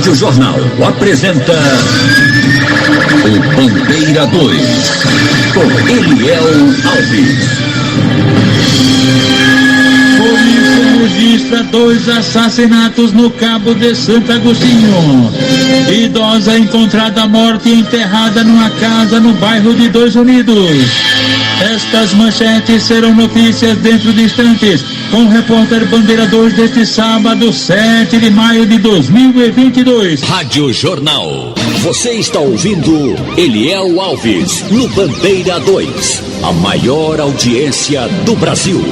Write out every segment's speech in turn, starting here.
Rádio Jornal apresenta o Bandeira 2, com Eliel Alves. Polícia registra 2 assassinatos no Cabo de Santo Agostinho. Idosa encontrada morta e enterrada numa casa no bairro de Dois Unidos. Estas manchetes serão notícias dentro de instantes, com o repórter Bandeira 2 deste sábado, 7 de maio de 2022. Rádio Jornal. Você está ouvindo Eliel Alves no Bandeira 2, a maior audiência do Brasil.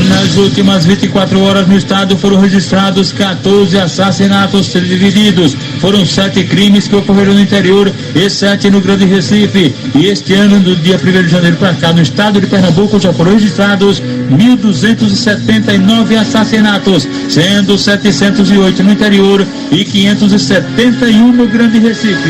Nas últimas 24 horas no estado foram registrados 14 assassinatos divididos. Foram 7 crimes que ocorreram no interior e 7 no Grande Recife. E este ano, do dia 1º de janeiro para cá, no estado de Pernambuco, já foram registrados 1.279 assassinatos, sendo 708 no interior e 571 no Grande Recife.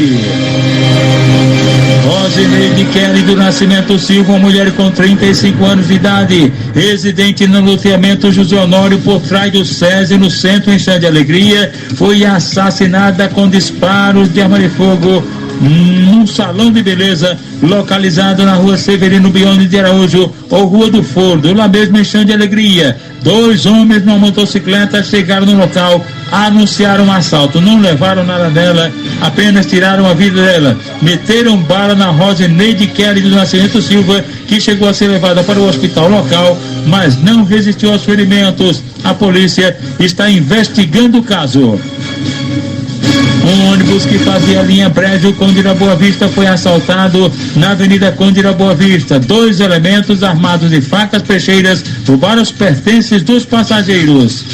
Rosineide Kelly do Nascimento Silva, uma mulher com 35 anos de idade, residente no loteamento José Honório, por trás do SESI, no centro em Xande Alegria, foi assassinada com disparos de arma de fogo num salão de beleza localizado na rua Severino Bione de Araújo ou Rua do Fordo, lá mesmo em Xande Alegria. 2 homens numa motocicleta chegaram no local, anunciaram um assalto, não levaram nada dela, apenas tiraram a vida dela, meteram bala na Rosineide Kelly do Nascimento Silva, que chegou a ser levada para o hospital local, mas não resistiu aos ferimentos. A polícia está investigando o caso. Um ônibus que fazia a linha Brejo Condira Boa Vista foi assaltado na Avenida Condira Boa Vista. 2 elementos armados de facas peixeiras roubaram os pertences dos passageiros.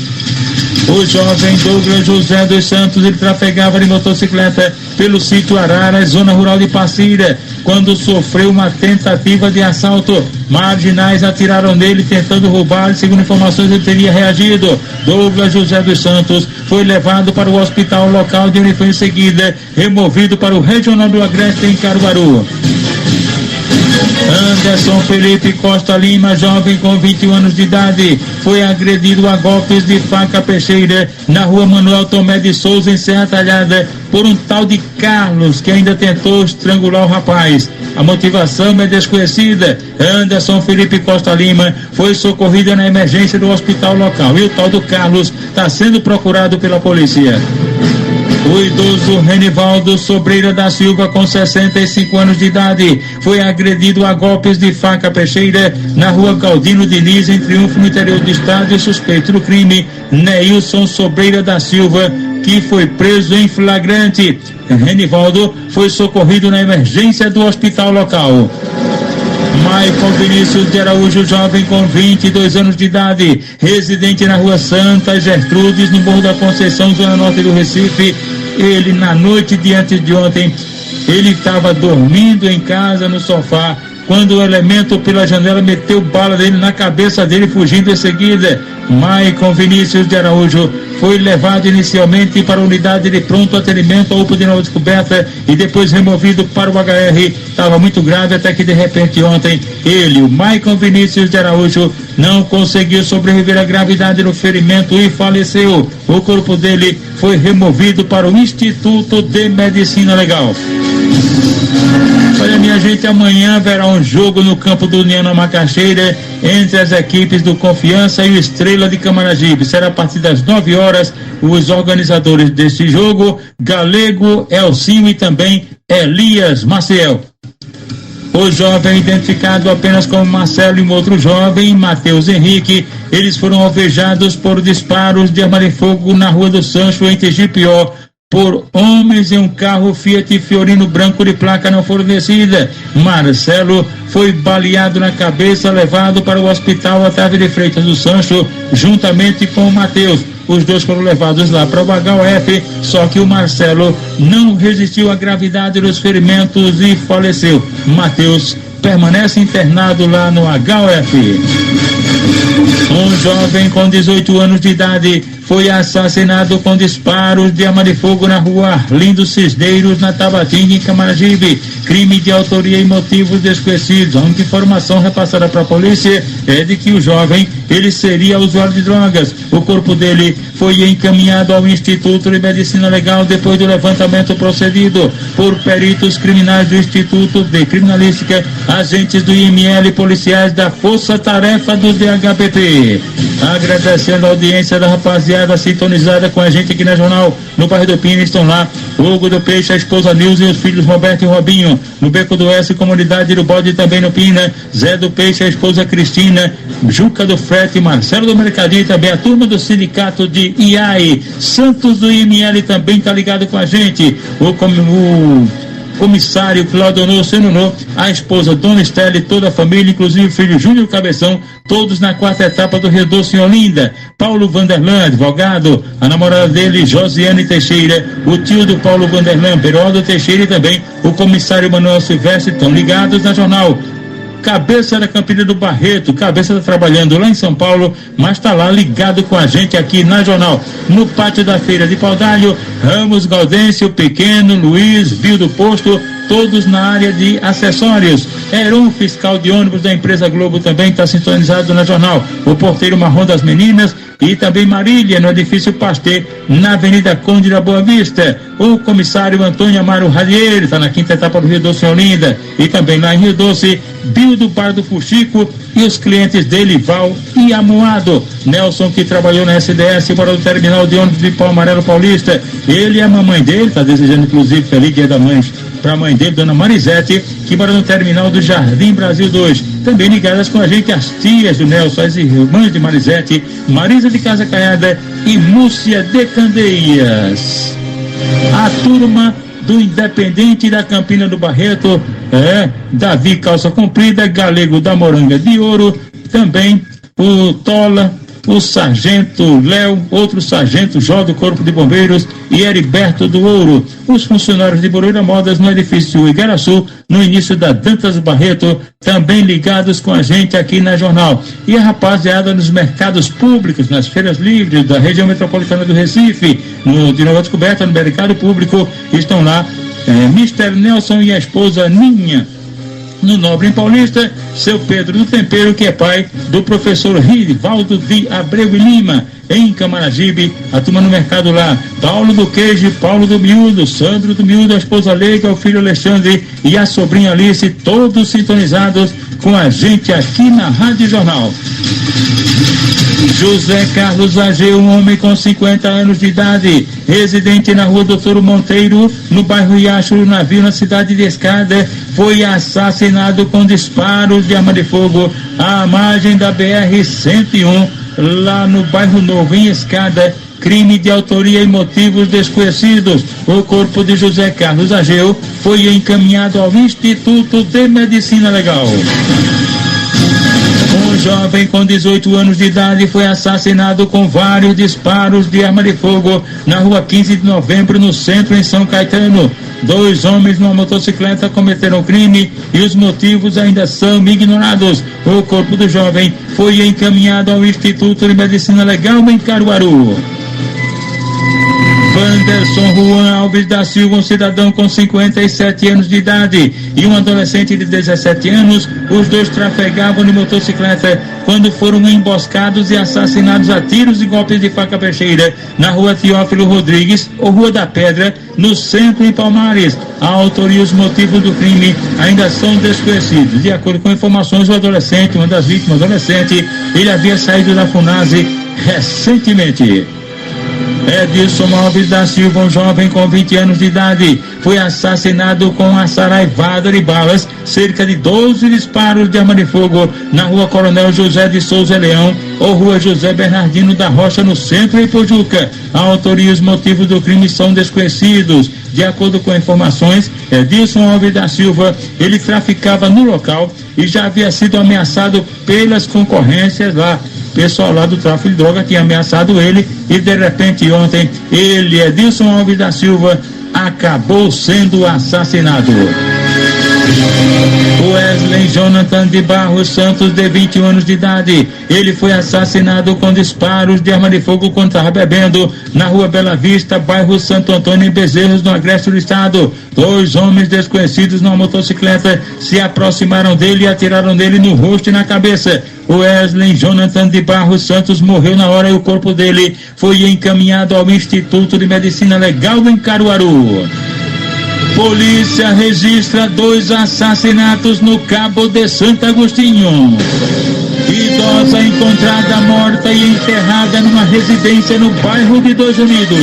O jovem Douglas José dos Santos, ele trafegava de motocicleta pelo sítio Araras, zona rural de Passira, quando sofreu uma tentativa de assalto. Marginais atiraram nele tentando roubar, segundo informações ele teria reagido. Douglas José dos Santos foi levado para o hospital local, de onde foi em seguida removido para o Regional do Agreste em Caruaru. Anderson Felipe Costa Lima, jovem com 21 anos de idade, foi agredido a golpes de faca peixeira na rua Manuel Tomé de Souza, em Serra Talhada, por um tal de Carlos, que ainda tentou estrangular o rapaz. A motivação é desconhecida. Anderson Felipe Costa Lima foi socorrido na emergência do hospital local e o tal do Carlos está sendo procurado pela polícia. O idoso Renivaldo Sobreira da Silva, com 65 anos de idade, foi agredido a golpes de faca peixeira na rua Galdino Diniz, em Triunfo, no interior do estado, e suspeito do crime, Neilson Sobreira da Silva, que foi preso em flagrante. Renivaldo foi socorrido na emergência do hospital local. Maicon Vinícius de Araújo, jovem com 22 anos de idade, residente na rua Santa Gertrudes, no Morro da Conceição, zona norte do Recife. Ele, na noite de antes de ontem, ele estava dormindo em casa no sofá, quando o elemento pela janela meteu bala dele na cabeça dele, fugindo em seguida. Maicon Vinícius de Araújo foi levado inicialmente para a unidade de pronto atendimento, a UPA de Nova Descoberta, e depois removido para o HR. Estava muito grave, até que de repente ontem ele, o Maicon Vinícius de Araújo, não conseguiu sobreviver à gravidade do ferimento e faleceu. O corpo dele foi removido para o Instituto de Medicina Legal. Olha, minha gente, amanhã haverá um jogo no campo do União na Macaxeira entre as equipes do Confiança e o Estrela de Camaragibe. Será a partir das 9 horas. Os organizadores desse jogo, Galego, Elcinho e também Elias Maciel. O jovem, identificado apenas como Marcelo, e um outro jovem, Matheus Henrique, eles foram alvejados por disparos de arma de fogo na Rua do Sancho, em Tegipió, por homens em um carro Fiat Fiorino branco de placa não fornecida. Marcelo foi baleado na cabeça, levado para o hospital Otávio de Freitas do Sancho, juntamente com o Matheus. Os dois foram levados lá para o HUF, só que o Marcelo não resistiu à gravidade dos ferimentos e faleceu. Matheus permanece internado lá no HUF. Um jovem com 18 anos de idade foi assassinado com disparos de arma de fogo na rua Arlindo Cisneiros, na Tabatinga, em Camaragibe. Crime de autoria e motivos desconhecidos. A única informação repassada para a polícia é de que o jovem, ele seria usuário de drogas. O corpo dele foi encaminhado ao Instituto de Medicina Legal depois do levantamento procedido por peritos criminais do Instituto de Criminalística, agentes do IML e policiais da Força Tarefa do DHPP. Agradecendo a audiência da rapaziada sintonizada com a gente aqui na Jornal, no bairro do Pina. Estão lá Hugo do Peixe, a esposa Nilza e os filhos Roberto e Robinho. No Beco do Oeste, comunidade do Bode, também no Pina, Zé do Peixe, a esposa Cristina, Juca do Frete, Marcelo do Mercadinho, também a turma do sindicato de IAI. Santos do IML também está ligado com a gente. O comissário Claudionor Senonô, a esposa Dona Estela e toda a família, inclusive o filho Júnior Cabeção, todos na quarta etapa do Rio Doce em Olinda. Paulo Vanderlan, advogado, a namorada dele, Josiane Teixeira, o tio do Paulo Vanderlan, Beraldo Teixeira, e também o comissário Manuel Silvestre, estão ligados na Jornal. Cabeça da Campina do Barreto, Cabeça está trabalhando lá em São Paulo, mas está lá ligado com a gente aqui na Jornal. No pátio da Feira de Paudalho, Ramos, Gaudêncio, Pequeno, Luiz, Bio do Posto, todos na área de acessórios. Heron, fiscal de ônibus da empresa Globo, também está sintonizado na Jornal. O porteiro Marrom das Meninas e também Marília, no edifício Pasteur, na Avenida Conde da Boa Vista. O comissário Antônio Amaro Radier está na quinta etapa do Rio Doce em Olinda. E também lá em Rio Doce, Bio do Bar do Fuxico e os clientes dele, Val e Amuado. Nelson, que trabalhou na SDS, mora no terminal de ônibus de Pau Amarelo Paulista. Ele e a mamãe dele, está desejando inclusive feliz Dia da Mãe para a mãe dele, Dona Marisete, que mora no terminal do Jardim Brasil 2. Também ligadas com a gente as tias do Nelson, as irmãs de Marisete, Marisa de Casa Caiada e Múcia de Candeias. A turma do Independente da Campina do Barreto, Davi Calça Comprida, Galego da Moranga de Ouro, também o Tola, o sargento Léo, outro sargento Jó do Corpo de Bombeiros e Heriberto do Ouro. Os funcionários de Moreira Modas no edifício Igaraçu, no início da Dantas Barreto, também ligados com a gente aqui na Jornal. E a rapaziada nos mercados públicos, nas feiras livres da região metropolitana do Recife, de Nova Descoberta, no mercado público, estão lá Mr. Nelson e a esposa Ninha. No Nobre em Paulista, seu Pedro do Tempero, que é pai do professor Rivaldo de Abreu e Lima. Em Camaragibe, a turma no mercado lá, Paulo do Queijo, Paulo do Miúdo, Sandro do Miúdo, a esposa Leiga, o filho Alexandre e a sobrinha Alice, todos sintonizados com a gente aqui na Rádio Jornal. José Carlos Ageu, um homem com 50 anos de idade, residente na rua Doutor Monteiro, no bairro Riacho do Navio, na cidade de Escada, foi assassinado com disparos de arma de fogo à margem da BR-101, lá no bairro Novo, em Escada. Crime de autoria e motivos desconhecidos. O corpo de José Carlos Ageu foi encaminhado ao Instituto de Medicina Legal. Um jovem com 18 anos de idade foi assassinado com vários disparos de arma de fogo na rua 15 de novembro, no centro, em São Caetano. 2 homens numa motocicleta cometeram crime e os motivos ainda são ignorados. O corpo do jovem foi encaminhado ao Instituto de Medicina Legal em Caruaru. Wanderson Juan Alves da Silva, um cidadão com 57 anos de idade e um adolescente de 17 anos, os dois trafegavam de motocicleta quando foram emboscados e assassinados a tiros e golpes de faca peixeira na rua Teófilo Rodrigues, ou Rua da Pedra, no centro, em Palmares. A autoria e os motivos do crime ainda são desconhecidos. De acordo com informações, o adolescente, uma das vítimas, adolescente, ele havia saído da FUNASE recentemente. Edilson Alves da Silva, um jovem com 20 anos de idade, foi assassinado com uma saraivada de balas, cerca de 12 disparos de arma de fogo na rua Coronel José de Souza Leão, ou rua José Bernardino da Rocha, no centro, em Pojuca. A autoria e os motivos do crime são desconhecidos. De acordo com informações, Edilson Alves da Silva, ele traficava no local e já havia sido ameaçado pelas concorrências lá. Pessoal lá do tráfico de droga tinha ameaçado ele e de repente ontem ele, Edilson Alves da Silva, acabou sendo assassinado. Wesley Jonathan de Barros Santos, de 21 anos de idade, ele foi assassinado com disparos de arma de fogo quando estava bebendo na rua Bela Vista, bairro Santo Antônio, em Bezerros, no Agreste do Estado. 2 homens desconhecidos numa motocicleta se aproximaram dele e atiraram nele no rosto e na cabeça. Wesley Jonathan de Barros Santos morreu na hora e o corpo dele foi encaminhado ao Instituto de Medicina Legal em Caruaru. Polícia registra 2 assassinatos no Cabo de Santo Agostinho. Idosa encontrada morta e enterrada numa residência no bairro de Dois Unidos.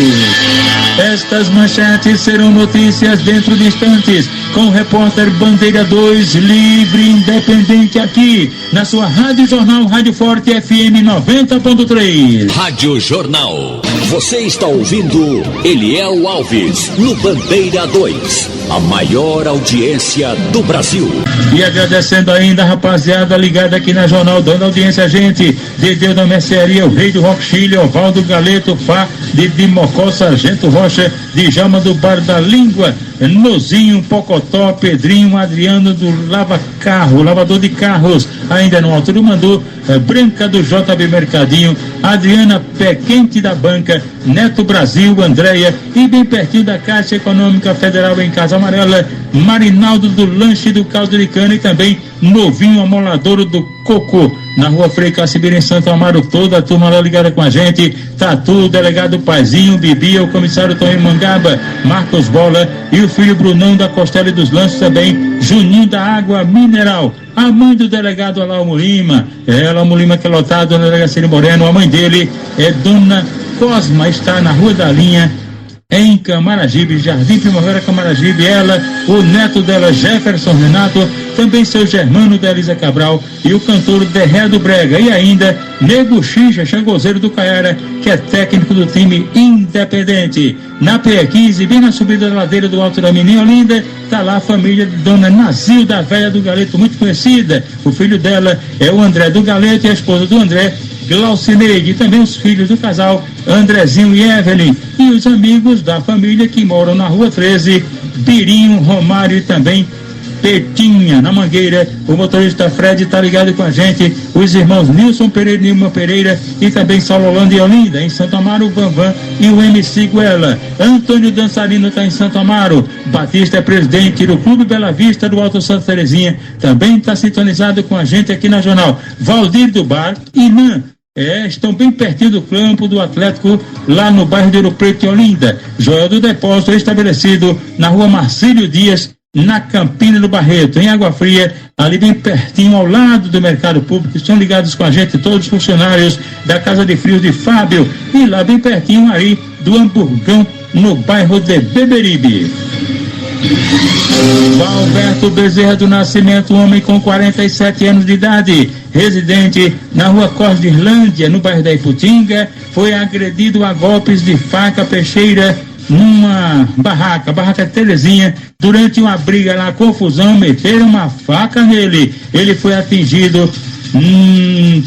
Estas manchetes serão notícias dentro de instantes, com o repórter Bandeira 2, livre e independente, aqui na sua Rádio Jornal, Rádio Forte FM 90.3. Rádio Jornal. Você está ouvindo Eliel Alves no Bandeira 2, a maior audiência do Brasil. E agradecendo ainda a rapaziada ligada aqui na Jornal, dando audiência a gente, Dedeu da Mercearia, o Rei do Rock Chile, Ovaldo Galeto, Fá de Mocó, Sargento Rocha, Djalma do Bar da Língua, Nozinho, Pocotó, Pedrinho, Adriano do lavador de carros, ainda no Alto do Mandu, Branca do JB Mercadinho, Adriana Pé Quente da Banca, Neto Brasil, Andréia, e bem pertinho da Caixa Econômica Federal em Casa Amarela, Marinaldo do Lanche do Caldo de Cana, e também Novinho Amoladouro do Coco, na rua Frei Cassibira, em Santo Amaro. Toda a turma lá ligada com a gente, Tatu, o delegado Paizinho, Bibi, o comissário Tony Mangaba, Marcos Bola e o filho Brunão da Costela e dos Lanços, também Juninho da Água Mineral, a mãe do delegado Alalmo Lima, Alalmo Lima, que é lotado na delegacia de Moreno. A mãe dele é Dona Cosma, está na Rua da Linha, em Camaragibe, Jardim Primavera, Camaragibe. Ela, o neto dela, Jefferson Renato, também seu Germano da Elisa Cabral e o cantor Derré do Brega, e ainda Nego Xixa, changozeiro do Caiara, que é técnico do time Independente. Na PE15, bem na subida da ladeira do Alto da Menina Olinda, está lá a família de Dona Nazil da Velha do Galeto, muito conhecida. O filho dela é o André do Galeto e a esposa do André, Glaucineide, e também os filhos do casal, Andrezinho e Evelyn, e os amigos da família que moram na Rua 13, Birinho, Romário e também Petinha, na Mangueira. O motorista Fred está ligado com a gente, os irmãos Nilson Pereira e Nilma Pereira, e também Sololândia e Olinda, em Santo Amaro, o Bambam e o MC Guela. Antônio Dançarino está em Santo Amaro, Batista é presidente do Clube Bela Vista do Alto Santa Terezinha, também está sintonizado com a gente aqui na Jornal. Valdir do Bar e Nan, estão bem pertinho do campo do Atlético, lá no bairro de Ouro Preto e Olinda. Joel do Depósito, estabelecido na rua Marcílio Dias, na Campina do Barreto, em Água Fria, ali bem pertinho, ao lado do Mercado Público. Estão ligados com a gente todos os funcionários da Casa de Frios de Fábio, e lá bem pertinho aí do Hamburgão, no bairro de Beberibe. Alberto Bezerra do Nascimento, homem com 47 anos de idade, residente na rua Cordirlândia, no bairro da Iputinga, foi agredido a golpes de faca peixeira numa barraca Terezinha. Durante uma briga lá, confusão, meteram uma faca nele. Ele foi atingido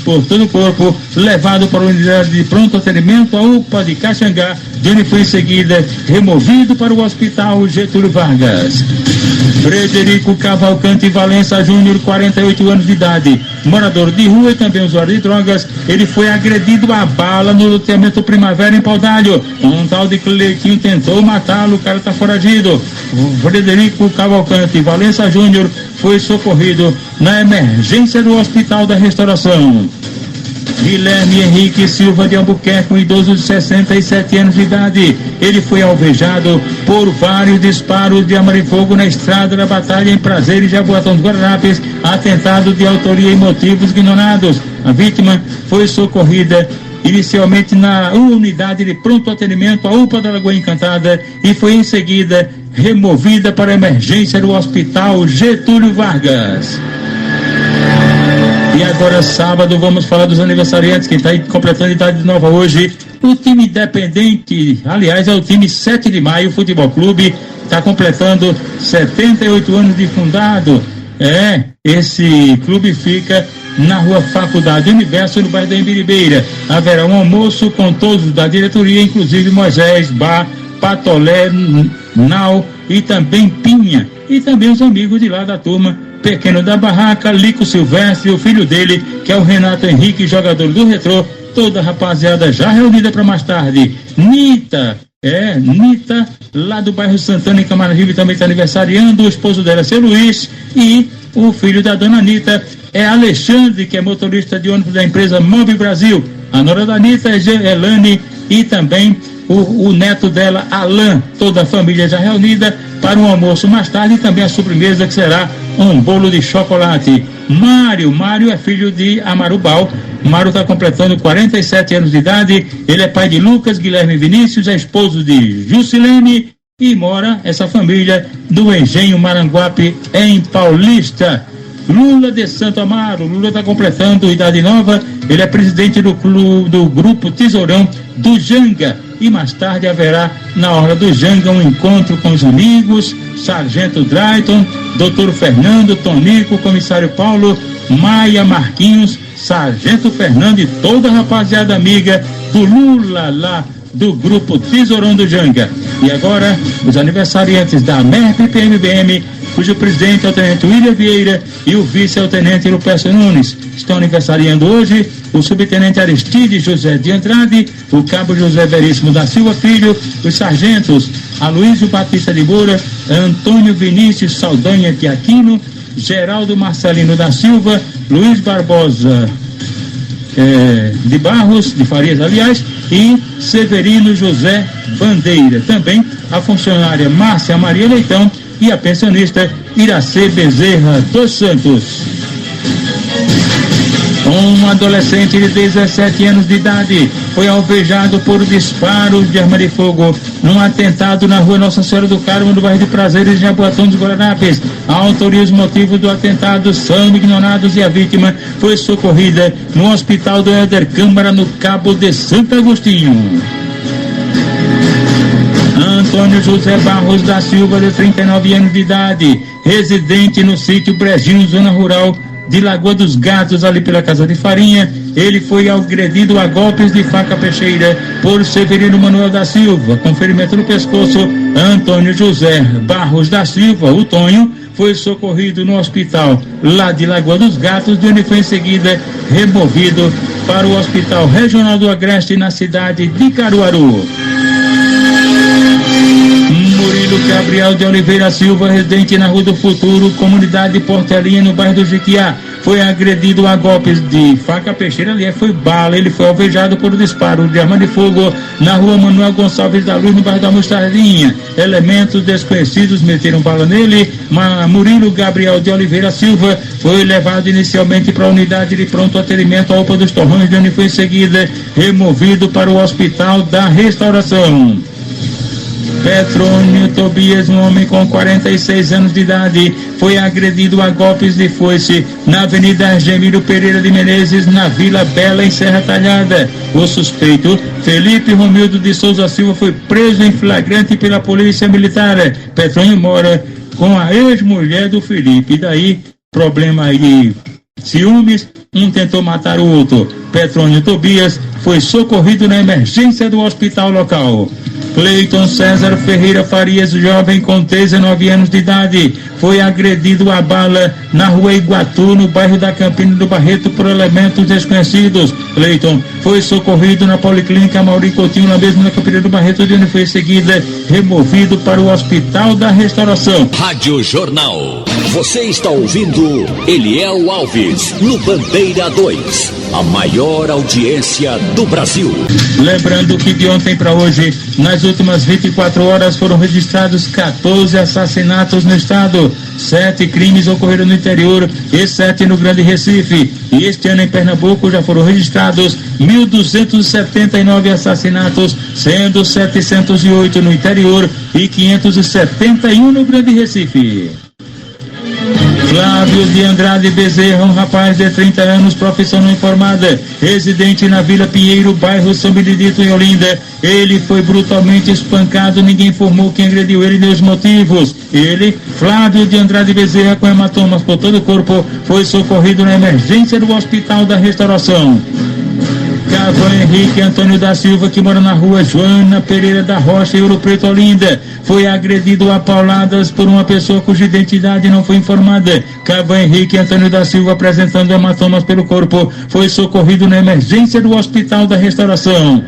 por todo o corpo, levado para a unidade de pronto atendimento, a UPA de Caxangá, de onde foi em seguida removido para o Hospital Getúlio Vargas. Frederico Cavalcante Valença Júnior, 48 anos de idade, morador de rua e também usuário de drogas. Ele foi agredido a bala no loteamento Primavera, em Paudalho. Um tal de Cleitinho tentou matá-lo, o cara está foragido. O Frederico Cavalcante Valença Júnior foi socorrido na emergência do Hospital da Restauração. Guilherme Henrique Silva de Albuquerque, um idoso de 67 anos de idade. Ele foi alvejado por vários disparos de arma de fogo na estrada da Batalha, em Prazer e Jaboatão dos Guararapes, atentado de autoria e motivos ignorados. A vítima foi socorrida inicialmente na unidade de pronto atendimento, a UPA da Lagoa Encantada, e foi em seguida removida para a emergência do Hospital Getúlio Vargas. E agora, sábado, vamos falar dos aniversariantes, quem está completando idade nova hoje. O time Independente, aliás, é o time 7 de Maio Futebol Clube, está completando 78 anos de fundado. Esse clube fica na rua Faculdade Universo, no bairro da Embiribeira. Haverá um almoço com todos da diretoria, inclusive Moisés, Bar, Patolé, Nau e também Pinha. E também os amigos de lá da turma, Pequeno da Barraca, Lico Silvestre, o filho dele, que é o Renato Henrique, jogador do Retrô, toda a rapaziada já reunida para mais tarde. Nita, lá do bairro Santana, em Camaragibe, também está aniversariando, o esposo dela é seu Luiz, e o filho da dona Nita é Alexandre, que é motorista de ônibus da empresa Mob Brasil. A nora da Nita é Elane e também o neto dela, Alain, toda a família já reunida para um almoço mais tarde e também a sobremesa, que será um bolo de chocolate. Mário é filho de Amarubal. Mário está completando 47 anos de idade. Ele é pai de Lucas, Guilherme e Vinícius, é esposo de Juscelene e mora essa família do Engenho Maranguape, em Paulista. Lula de Santo Amaro, Lula está completando idade nova, ele é presidente do grupo Tesourão do Janga, e mais tarde haverá na Orla do Janga um encontro com os amigos, Sargento Drayton, Dr. Fernando, Tonico, Comissário Paulo, Maia, Marquinhos, Sargento Fernando e toda a rapaziada amiga do Lula lá do grupo Tesourão do Janga. E agora, os aniversariantes da MERP PMBM, cujo presidente é o tenente William Vieira e o vice é o tenente Lupécio Nunes. Estão aniversariando hoje o subtenente Aristide José de Andrade, o cabo José Veríssimo da Silva Filho, os sargentos Aloysio Batista de Moura, Antônio Vinícius Saldanha de Aquino, Geraldo Marcelino da Silva, Luiz Barbosa de Barros, de Farias, aliás, e Severino José Bandeira. Também a funcionária Márcia Maria Leitão e a pensionista Iracê Bezerra dos Santos. Um adolescente de 17 anos de idade foi alvejado por disparos de arma de fogo num atentado na rua Nossa Senhora do Carmo, no bairro de Prazeres, em Jaboatão dos Guararapes. A autoria e os motivos do atentado são ignorados e a vítima foi socorrida no hospital do Helder Câmara, no Cabo de Santo Agostinho. Antônio José Barros da Silva, de 39 anos de idade, residente no sítio Brejinho, zona rural de Lagoa dos Gatos, ali pela Casa de Farinha. Ele foi agredido a golpes de faca peixeira por Severino Manuel da Silva, com ferimento no pescoço. Antônio José Barros da Silva, o Tonho, foi socorrido no hospital lá de Lagoa dos Gatos, de onde foi em seguida removido para o Hospital Regional do Agreste, na cidade de Caruaru. Murilo Gabriel de Oliveira Silva, residente na Rua do Futuro, comunidade Portelinha, no bairro do Jequiá, foi agredido a golpes de faca peixeira, ali foi bala. Ele foi alvejado por disparo de arma de fogo na Rua Manuel Gonçalves da Luz, no bairro da Mostardinha. Elementos desconhecidos meteram bala nele, mas Murilo Gabriel de Oliveira Silva foi levado inicialmente para a unidade de pronto atendimento à UPA dos Torrões, de onde foi em seguida removido para o Hospital da Restauração. Petrônio Tobias, um homem com 46 anos de idade, foi agredido a golpes de foice na Avenida Gemílio Pereira de Menezes, na Vila Bela, em Serra Talhada. O suspeito, Felipe Romildo de Souza Silva, foi preso em flagrante pela Polícia Militar. Petrônio mora com a ex-mulher do Felipe, e daí problema aí de ciúmes, um tentou matar o outro. Petrônio Tobias foi socorrido na emergência do hospital local. Cleiton César Ferreira Farias, jovem com 19 anos de idade, foi agredido a bala na rua Iguatu, no bairro da Campina do Barreto, por elementos desconhecidos. Cleiton foi socorrido na Policlínica Mauri Coutinho, na mesma Campina do Barreto, de onde foi em seguida removido para o Hospital da Restauração. Rádio Jornal. Você está ouvindo Eliel Alves, no Bandeira 2, a maior audiência do Brasil. Lembrando que de ontem para hoje, nas últimas 24 horas, foram registrados 14 assassinatos no estado. 7 crimes ocorreram no interior e 7 no Grande Recife. E este ano em Pernambuco já foram registrados 1.279 assassinatos, sendo 708 no interior e 571 no Grande Recife. Flávio de Andrade Bezerra, um rapaz de 30 anos, profissão não informada, residente na Vila Pinheiro, bairro São Benedito, em Olinda. Ele foi brutalmente espancado, ninguém informou quem agrediu ele nem os motivos. Ele, Flávio de Andrade Bezerra, com hematomas por todo o corpo, foi socorrido na emergência do Hospital da Restauração. Cavan Henrique Antônio da Silva, que mora na rua Joana Pereira da Rocha, em Ouro Preto, Olinda, foi agredido a pauladas por uma pessoa cuja identidade não foi informada. Cavan Henrique Antônio da Silva, apresentando hematomas pelo corpo, foi socorrido na emergência do Hospital da Restauração.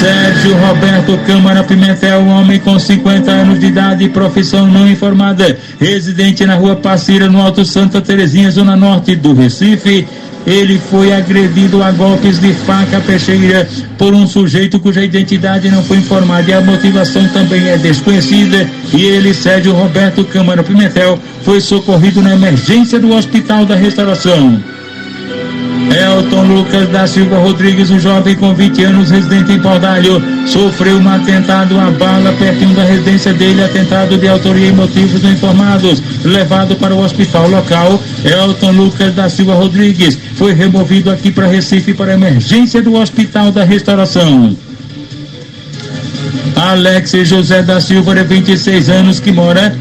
Sérgio Roberto Câmara Pimentel, um homem com 50 anos de idade e profissão não informada, residente na rua Passira, no Alto Santa Terezinha, zona norte do Recife. Ele foi agredido a golpes de faca peixeira por um sujeito cuja identidade não foi informada e a motivação também é desconhecida. E ele, Sérgio Roberto Câmara Pimentel, foi socorrido na emergência do Hospital da Restauração. Elton Lucas da Silva Rodrigues, um jovem com 20 anos, residente em Paudalho, sofreu um atentado à bala pertinho da residência dele, atentado de autoria e motivos não informados, levado para o hospital local. Elton Lucas da Silva Rodrigues foi removido aqui para Recife para a emergência do Hospital da Restauração. Alex José da Silva, de 26 anos, que mora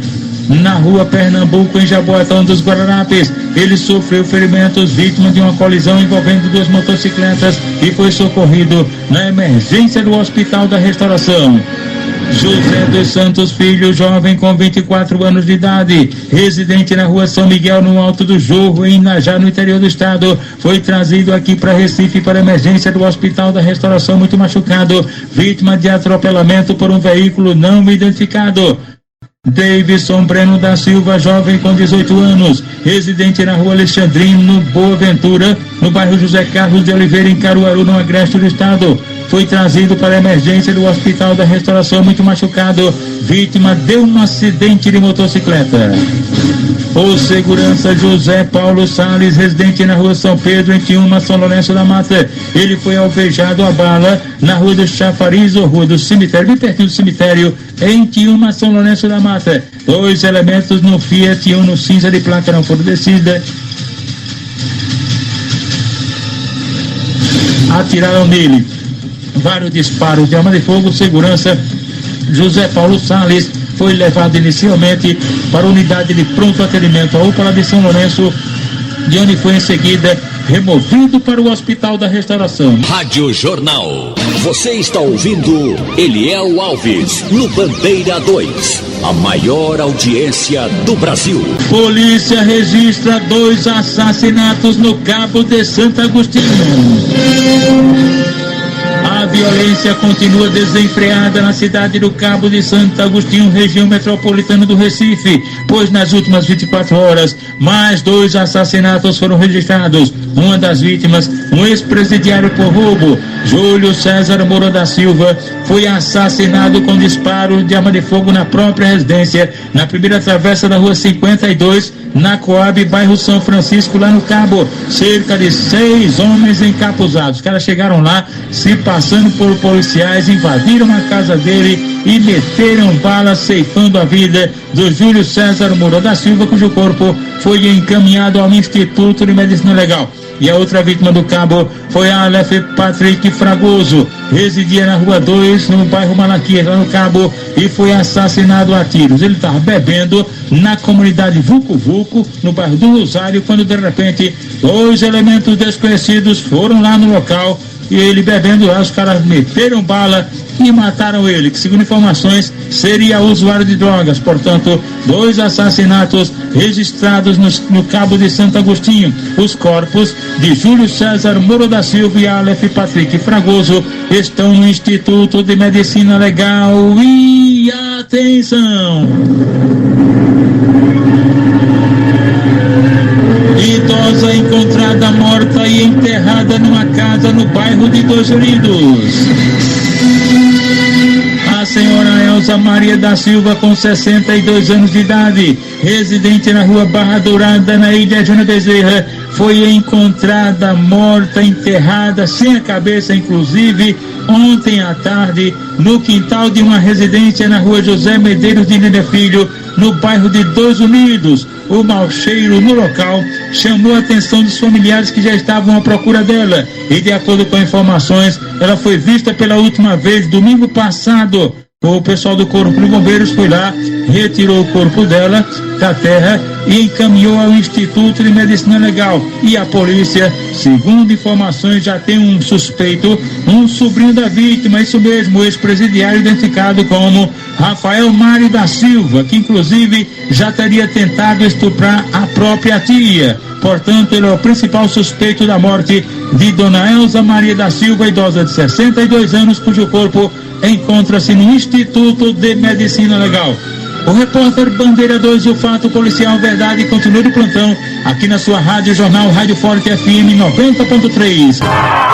na rua Pernambuco, em Jaboatão dos Guararapes. Ele sofreu ferimentos, vítima de uma colisão envolvendo duas motocicletas e foi socorrido na emergência do Hospital da Restauração. José dos Santos Filho, jovem com 24 anos de idade, residente na rua São Miguel, no Alto do Jorro, em Inajá, no interior do estado, foi trazido aqui para Recife para a emergência do Hospital da Restauração, muito machucado, vítima de atropelamento por um veículo não identificado. Davidson Breno da Silva, jovem com 18 anos, residente na rua Alexandrino, no Boa Ventura, no bairro José Carlos de Oliveira, em Caruaru, no Agreste do estado, foi trazido para a emergência do Hospital da Restauração, muito machucado, vítima de um acidente de motocicleta. O segurança José Paulo Salles, residente na rua São Pedro, em Tiúma, São Lourenço da Mata, ele foi alvejado a bala na rua do Chafariz, ou rua do cemitério, bem pertinho do cemitério, em Tiúma, São Lourenço da Mata. 2 elementos no Fiat Uno cinza de placa não foram descidas, atiraram nele vários disparos de arma de fogo. Segurança José Paulo Salles foi levado inicialmente para a unidade de pronto atendimento, a UPA de São Lourenço, de onde foi em seguida removido para o Hospital da Restauração. Rádio Jornal. Você está ouvindo Eliel Alves, no Bandeira 2. A maior audiência do Brasil. Polícia registra 2 assassinatos no Cabo de Santo Agostinho. A violência continua desenfreada na cidade do Cabo de Santo Agostinho, região metropolitana do Recife, pois nas últimas 24 horas, mais 2 assassinatos foram registrados. Uma das vítimas, um ex-presidiário por roubo, Júlio César Moura da Silva, foi assassinado com disparos de arma de fogo na própria residência, na primeira travessa da rua 52, na Coab, bairro São Francisco, lá no Cabo. Cerca de 6 homens encapuzados. Os caras chegaram lá, se passando por policiais, invadiram a casa dele e meteram bala, ceifando a vida do Júlio César Moura da Silva, cujo corpo foi encaminhado ao Instituto de Medicina Legal. E a outra vítima do Cabo foi Aleph Patrick Fragoso, residia na rua 2, no bairro Malaquias, lá no Cabo, e foi assassinado a tiros. Ele estava bebendo na comunidade Vucu Vucu, no bairro do Rosário, quando de repente 2 elementos desconhecidos foram lá no local e ele bebendo lá, os caras meteram bala e mataram ele, que segundo informações seria usuário de drogas. Portanto, 2 assassinatos registrados no Cabo de Santo Agostinho. Os corpos de Júlio César Moura da Silva e Aleph Patrick Fragoso estão no Instituto de Medicina Legal. E atenção! Idosa encontrada morta e enterrada numa casa no bairro de Dois Unidos. A senhora Elza Maria da Silva, com 62 anos de idade, residente na rua Barra Dourada, na Ilha Jana Bezerra, foi encontrada morta, enterrada, sem a cabeça inclusive, ontem à tarde, no quintal de uma residência na rua José Medeiros de Lina Filho, no bairro de Dois Unidos. O mau cheiro no local chamou a atenção dos familiares que já estavam à procura dela. E de acordo com informações, ela foi vista pela última vez domingo passado, O pessoal do Corpo de Bombeiros foi lá, retirou o corpo dela da terra e encaminhou ao Instituto de Medicina Legal. E a polícia, segundo informações, já tem um suspeito, um sobrinho da vítima, isso mesmo, o ex-presidiário identificado como Rafael Mário da Silva, que inclusive já teria tentado estuprar a própria tia. Portanto, ele é o principal suspeito da morte de Dona Elza Maria da Silva, idosa de 62 anos, cujo corpo encontra-se no Instituto de Medicina Legal. O repórter Bandeira 2 e o Fato Policial Verdade continua de plantão aqui na sua Rádio Jornal Rádio Forte FM 90.3.